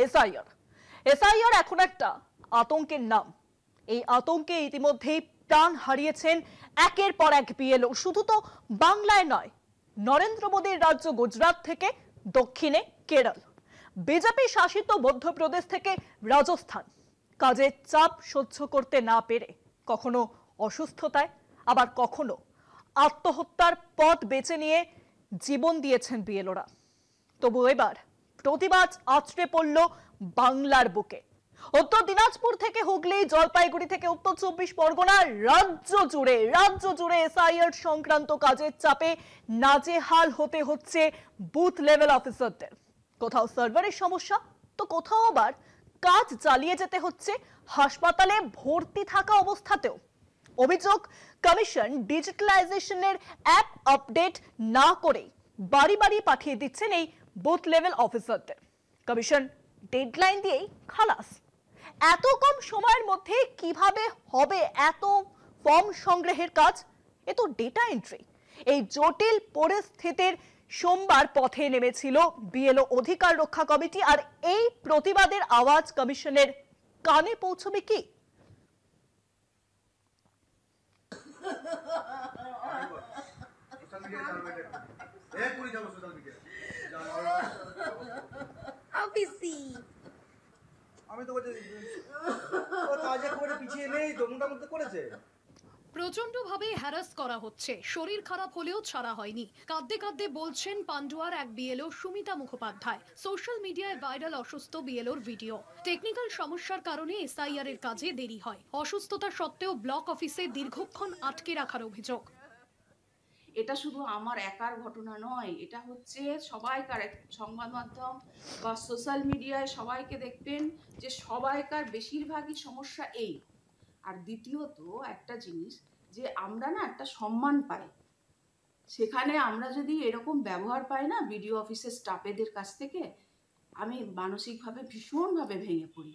SIR. SIR এখন একটা আতঙ্কের নাম। এই আতঙ্কে ইতিমধ্যেই প্রাণ হারিয়েছেন একের পর এক বিএলও। শুধু তো বাংলায় নয়, নরেন্দ্র মোদীর রাজ্য গুজরাট থেকে দক্ষিণে কেরল, বিজেপি শাসিত মধ্যপ্রদেশ থেকে রাজস্থান, কাজের চাপ সহ্য করতে না পেরে কখনো অসুস্থতায়, আবার কখনো আত্মহত্যার পথ বেছে নিয়ে জীবন দিয়েছেন বিএলওরা। তবু এবার প্রতিবাদ আছড়ে পড়ল বাংলার বুকে। উত্তর দিনাজপুর থেকে হুগলি, জলপাইগুড়ি থেকে উত্তর 24 পরগনা, রাজ্য জুড়ে এসআইআর সংক্রান্ত কাজের চাপে নাজেহাল হতে হচ্ছে বুথ লেভেল অফিসারদের। কোথাও সার্ভারের সমস্যা, তো কোথাও আবার কাজ চালিয়ে যেতে হচ্ছে হাসপাতালে ভর্তি থাকা অবস্থাতেও। অভিযোগ, কমিশন ডিজিটালাইজেশনের অ্যাপ আপডেট না করে বাড়ি বাড়ি পাঠিয়ে দিচ্ছেন এই বুথ লেভেল অফিসারদের। কমিশন ডেডলাইন দিয়েই খালাস। এত কম সময়ের মধ্যে কিভাবে হবে এত ফর্ম সংগ্রহের কাজ? এ তো ডেটা এন্ট্রি। এই জটিল পরিস্থিতির সোমবার পথে নেমেছিল বিএলও অধিকার রক্ষা কমিটি। আর এই প্রতিবাদের আওয়াজ কমিশনের কানে পৌঁছবে কি? প্রচন্ডভাবে হ্যারাস করা হচ্ছে, শরীর খারাপ হলেও ছাড়া হয়নি। কাঁদতে কাঁদতে বলছেন পান্ডুয়ার এক বিএলও সুমিতা মুখোপাধ্যায়। সোশ্যাল মিডিয়ায় ভাইরাল অসুস্থ বিএলওর ভিডিও। টেকনিক্যাল সমস্যার কারণে এসআইআর এর কাজে দেরি হয়। অসুস্থতা সত্ত্বেও ব্লক অফিসে দীর্ঘক্ষণ আটকে রাখার অভিযোগ। এটা শুধু আমার একার ঘটনা নয়, এটা হচ্ছে সবাইকার, সংবাদ মাধ্যম বা সোশ্যাল মিডিয়ায় সবাইকে দেখবেন যে সবাইকার বেশিরভাগই সমস্যা এই। আর দ্বিতীয়ত একটা জিনিস, যে আমরা না একটা সম্মান পাই, সেখানে আমরা যদি এরকম ব্যবহার পাই না বিডিও অফিসের স্টাফেদের কাছ থেকে, আমি মানসিকভাবে ভীষণভাবে ভেঙে পড়ি।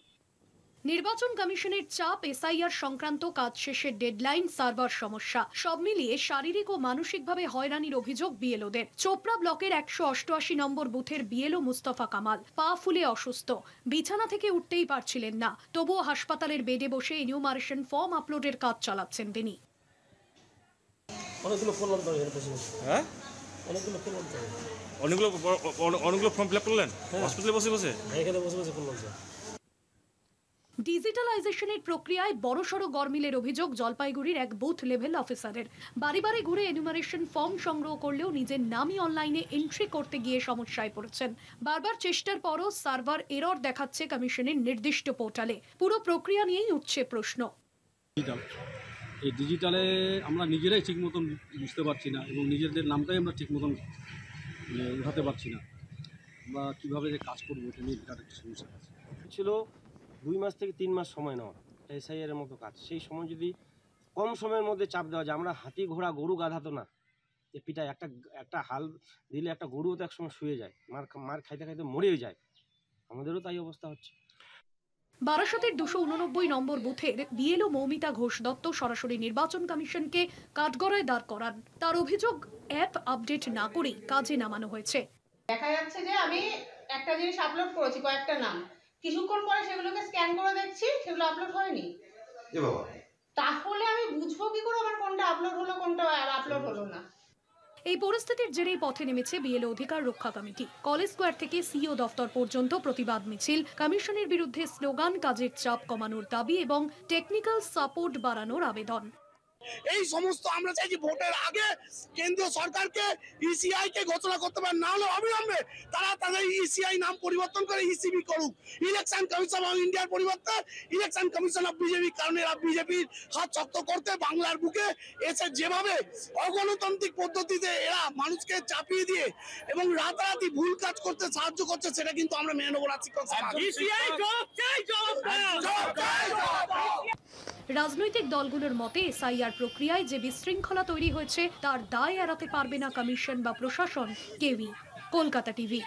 নির্বাচন কমিশনের চাপ, এসআইআর সংক্রান্ত কাজ শেষের ডেডলাইন, সার্ভার সমস্যা, সব মিলিয়ে শারীরিক ও মানসিকভাবে হয়রানির অভিযোগ বিএলওদের। চোপড়া ব্লকের 188 নম্বর বুথের বিএলও মুস্তফা কামাল পা ফুলে অসুস্থ, বিছানা থেকে উঠতেই পারছিলেন না। তবুও হাসপাতালের বেডে বসে এনিউমারেশন ফর্ম আপলোডের কাজ চালাচ্ছেন তিনি। অনেকগুলো ফর্ম ফিল আপ করলেন হসপিটালে বসে বসে? এখানে বসে বসে করলাম স্যার। ডিজিটালাইজেশনের প্রক্রিয়ায় বড়সড় গরমিলের অভিযোগ জলপাইগুড়ির এক বুথ লেভেল অফিসারের। বাড়ি বাড়ি ঘুরে এনুমারেশন ফর্ম সংগ্রহ করলেও নিজের নামই অনলাইনে এন্ট্রি করতে গিয়ে সমস্যায় পড়েছেন। বারবার চেষ্টার পরও সার্ভার এরর দেখাচ্ছে কমিশনের নির্দিষ্ট পোর্টালে। পুরো প্রক্রিয়া নিয়েই উঠছে প্রশ্ন। এই ডিজিটালে আমরা নিজেরাই ঠিক মতন বুঝতে পারছি না এবং নিজেদের নামটাই আমরা ঠিক মতন উঠাতে পারছি না। আমরা কীভাবে যে কাজ করবো এটা নিয়ে বিরাট একটা সমস্যা আছে। ছিল 2 মাস থেকে 3 মাস সময় নেওয়া এসআইআর এর মতো কাজ। সেই সময় যদি কম সময়ের মধ্যে চাপ দেওয়া যায়, আমরা হাতি ঘোড়া গরু গাধা তো না যে পিটায়, একটা হাল দিলে একটা গরুও তো একসময় শুয়ে যায়, মার খাইতে খাইতে মরেই যায়। আমাদেরও তাই অবস্থা হচ্ছে। বারাসতের 289 নম্বর বুথের বিএলও মৌমিতা ঘোষ দত্ত সরাসরি নির্বাচন কমিশনকে কাঠগড়ায় দাঁড় করান। তার অভিযোগ, অ্যাপ আপডেট না করেই কাজে নামানো হয়েছে। দেখা যাচ্ছে যে আমি একটা জিনিস আপলোড করেছি, কয়েকটা নাম, কিছুক্ষণ পরে সেগুলোকে স্ক্যান করে দেখছি সেগুলো আপলোড হয়নি। তাহলে আমি বুঝবো কি করে আমার কোনটা আপলোড হলো কোনটা আপলোড হলো না? এই পরিস্থিতির জেরেই পথে নেমেছে বিএলও অধিকার রক্ষা কমিটি। কলেজ স্কোয়ার থেকে সিও দফতর পর্যন্ত প্রতিবাদ মিছিল, কমিশনের বিরুদ্ধে স্লোগান, কাজের চাপ কমানোর দাবি এবং টেকনিক্যাল সাপোর্ট বাড়ানোর আবেদন। এই সমস্ত আমরা চাইছি ভোটের আগে কেন্দ্রীয় সরকারকে ইসিআই কে ঘোষণা করতে পারে, না হলে অবিলম্বে তারা তাদের ইসিআই নাম পরিবর্তন করে ইসিবি করুক। ইলেকশন কমিশন অফ ইন্ডিয়ার পরিবর্তে ইলেকশন কমিশন অফ বিজেপি, কারণ এরা বিজেপির হাত শক্ত করতে বাংলার বুকে এসে যেভাবে অগণতান্ত্রিক পদ্ধতিতে এরা মানুষকে চাপিয়ে দিয়ে এবং রাতারাতি ভুল কাজ করতে সাহায্য করছে, সেটা কিন্তু আমরা মেনে নেবো না। শিক্ষক রাজনৈতিক দলগুলোর মতে এসআইআর প্রক্রিয়ায় যে বিশৃঙ্খলা তৈরি হয়েছে তার দায় এড়াতে পারবে না কমিশন বা প্রশাসন কেউই। কলকাতা টিভি।